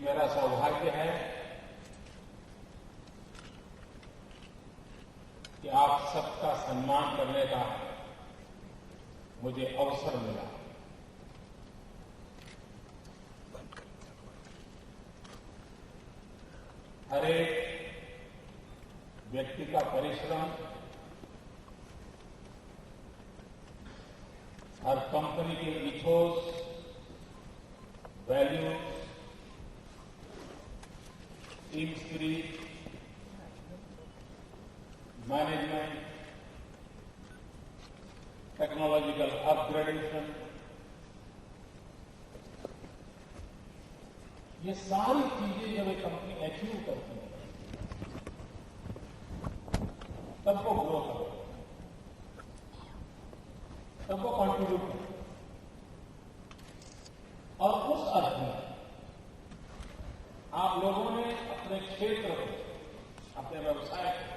मेरा सौभाग्य है कि आप सबका सम्मान करने का मुझे अवसर मिला। हर एक व्यक्ति का परिश्रम, हर कंपनी के ethos, values, team spirit, management, technological upgradation, ये सारी चीजें जब एक कंपनी अचीव करती है तब वो ग्रो करती है, तब वो कॉन्ट्रीब्यूट करती है। और उस अर्थ में आप लोगों ने अपने क्षेत्र को, अपने व्यवसाय को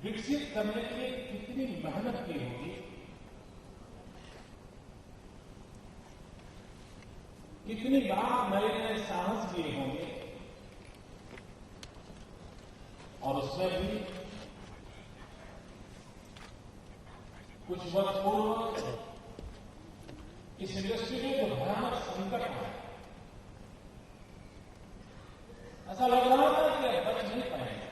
विकसित करने के लिए कितनी मेहनत की होगी, कितनी बार नए नए साहस किए होंगे, और उसमें भी कुछ वर्ष पूर्व इस इंडस्ट्री में जो भयानक संकट आया, ऐसा लग रहा था कि बच नहीं पाएंगे।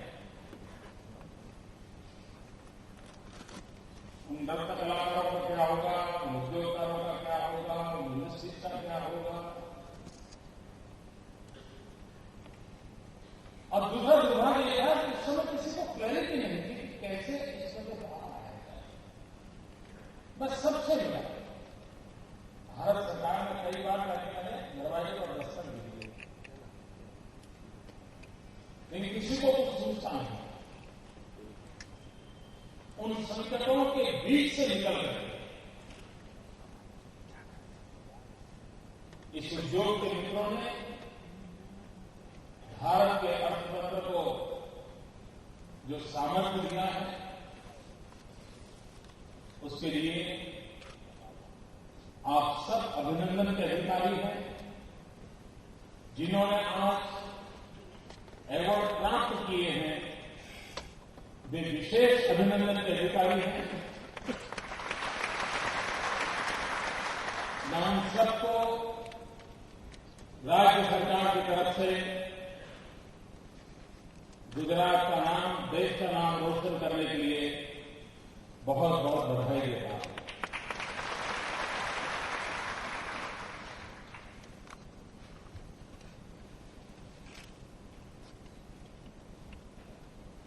उन दंत कलाकारों का क्या होगा, उन उद्योगकारों का क्या होगा, उन इंडस्ट्रीज का क्या होगा। और दूसरा दुर्भाग्य यह है कि उस समय किसी को क्लैरिटी नहीं थी कि कैसे इस समय बाहर आया जाए। बस सबसे मिला भारत सरकार ने कई बार दरवाजे पर दस्तक दी, लेकिन किसी को कुछ सूझता नहीं। उन संकटों के बीच से निकल गए इस उद्योग के मित्रों ने भारत के अर्थतंत्र को जो सामर्थ्य दिया है, उसके लिए आप सब अभिनंदन के अधिकारी हैं। जिन्होंने आज अवार्ड प्राप्त किए हैं, वे विशेष अभिनंदन के अधिकारी हैं। मैं उन सबको राज्य सरकार की तरफ से गुजरात का नाम, देश का नाम रोशन करने के लिए बहुत बहुत बधाई देता हूं।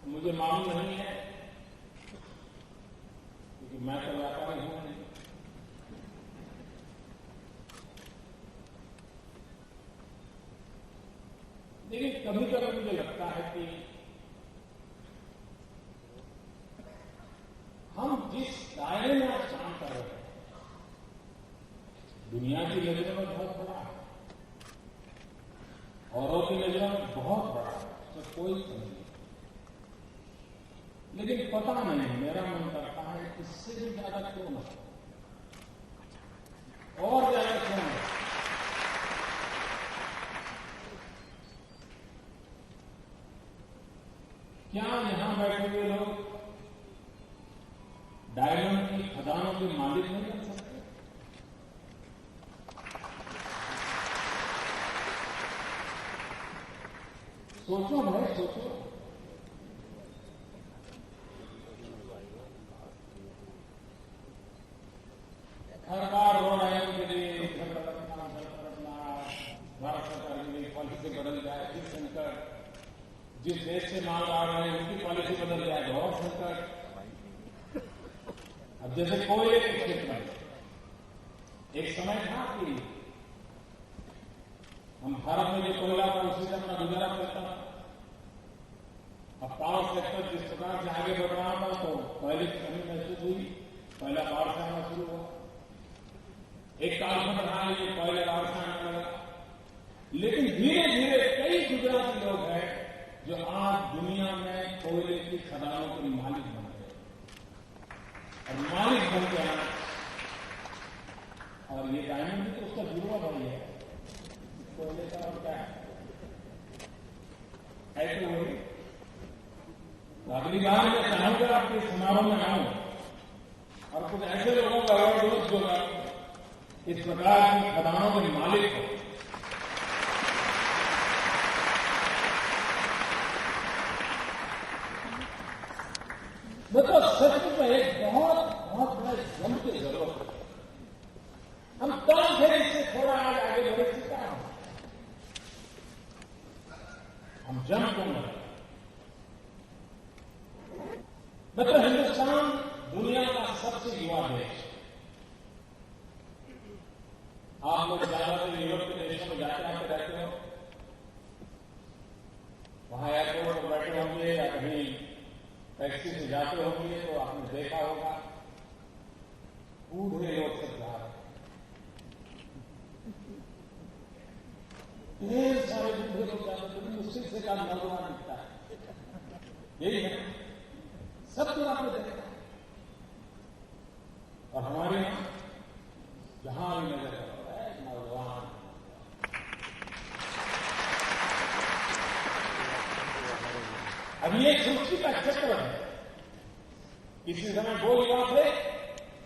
मुझे मालूम नहीं है क्योंकि मैं तो व्यापारी हूं नहीं, लेकिन कभी कभी मुझे लगता है कि हम जिस दायरे में आज काम कर रहे हैं, दुनिया की नजरों में बहुत बड़ा है, औरों की नजरों में बहुत बड़ा है, तो कोई नहीं। लेकिन पता नहीं, मेरा मन करता है इससे भी ज्यादा क्यों न, और ज्यादा क्यों न। क्या यहां बैठे हुए लोग डायमंड की खदानों के मालिक नहीं बन सकते? सोचो भाई, सोचो। हर बार रो रहे हैं के लिए भारत सरकार के लिए पॉलिसी बदल जाए, फिर संकट। जिस देश से माल आ रहे हैं उनकी पॉलिसी बदल जाए तो और संकट। अब जैसे कोयले के क्षेत्र में एक समय था कि हम भारत में जो कोयला था उसी से अपना गुजारा करता था। अब पावर सेक्टर जिस प्रकार से आगे बढ़ रहा था तो पहले की कमी महसूस हुई, पहला बाढ़ से आना शुरू हुआ। एक कालखंड रहा ये पहले बाढ़ से आने लगा, लेकिन धीरे धीरे कई गुजराती लोग हैं जो आज दुनिया में कोयले की खदानों के मालिक बन गए, और मालिक बन गया। और ये डायमंड भी तो उसका जुड़वा भाई है। अगली बार मैं चाहूंगा आपके समारोह में आऊं और कुछ ऐसे लोगों का अवार्ड दूं जो इस प्रकार की खदानों के मालिक हो। मतलब सच में एक बहुत बहुत बड़ा जम की जरूरत है। हम कम थे इससे थोड़ा आज आगे बढ़े चुका हूं। हम जम को मरे। मतलब हिंदुस्तान दुनिया का सबसे युवा देश। आप लोग ज्यादातर यूरोप के देशों में जाते आते रहते हो, वहां एयरपोर्ट पर बैठे होंगे या कहीं टैक्सी से जाते होंगे तो आपने देखा होगा बूढ़े लोग सब जा रहे हैं। ढेर सारे बूढ़े लोग जाते हैं, मुश्किल से काम नौजवान दिखता है। यही है, सब तो आपने देखा। और हमारे यहां जहां भी नजर आता है नौजवान। अब ये सृष्टि का चक्र है। किसी समय वो युवा थे,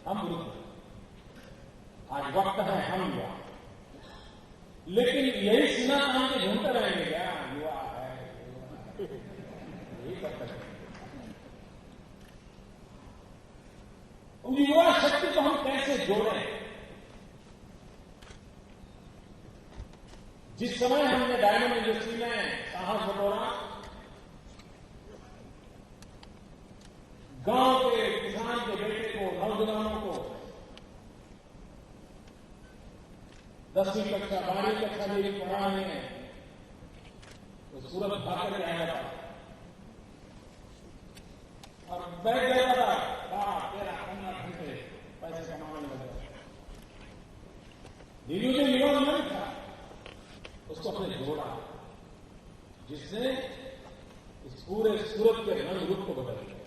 हम वृद्ध। आज वक्त है हम युवा। लेकिन यही सीना काम के ढूंढते रहेंगे क्या? युवा है, यही करते रहेंगे। युवा शक्ति को हम कैसे जोड़ें? जिस समय हमने डायमंड इंडस्ट्री में साहस बटोरा, गांव के किसान के बेटे को, नौजवानों को 10वीं कक्षा 12वीं कक्षा मेरी पढ़ाने तो सूरत भाग के आया था और बैठ गया था 12-13-15 घंटे पैसे कमाने लगा। धीरे धीरे युवा नहीं था, उसको अपने जोड़ा, जिसने इस पूरे सूरत के रंग रूप को बदल दिया।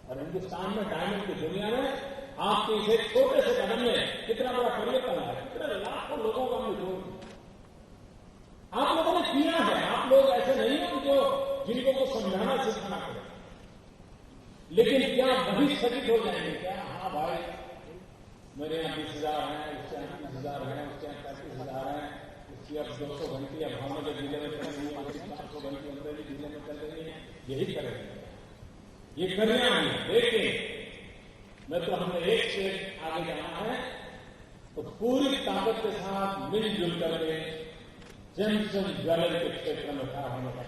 और हिंदुस्तान में डायमंड की दुनिया में आपके इस एक छोटे से कदम में कितना बड़ा परिवर्तन आया, कितने लाखों लोगों का हमने जोड़ दिया। आप लोगों ने किया है। आप लोग ऐसे नहीं हो जो जिनको को समझाना सिखाना पड़े, लेकिन क्या वही स्थगित हो जाएंगे क्या? हाँ भाई, मेरे यहाँ 20,000 हैं, उसके यहाँ 30,000 हैं, उसके यहाँ 35,000 हैं, उसकी अब 200 घंटी या भावनगर जिले में चल रही है, 400 घंटी अमरेली जिले में चल रही है। यही करेंगे, ये करना है। लेकिन मैं तो हमें एक से आगे जाना है, तो पूरी ताकत के साथ मिलजुल करके जन जन ज्वलन के क्षेत्र में खड़ा होने का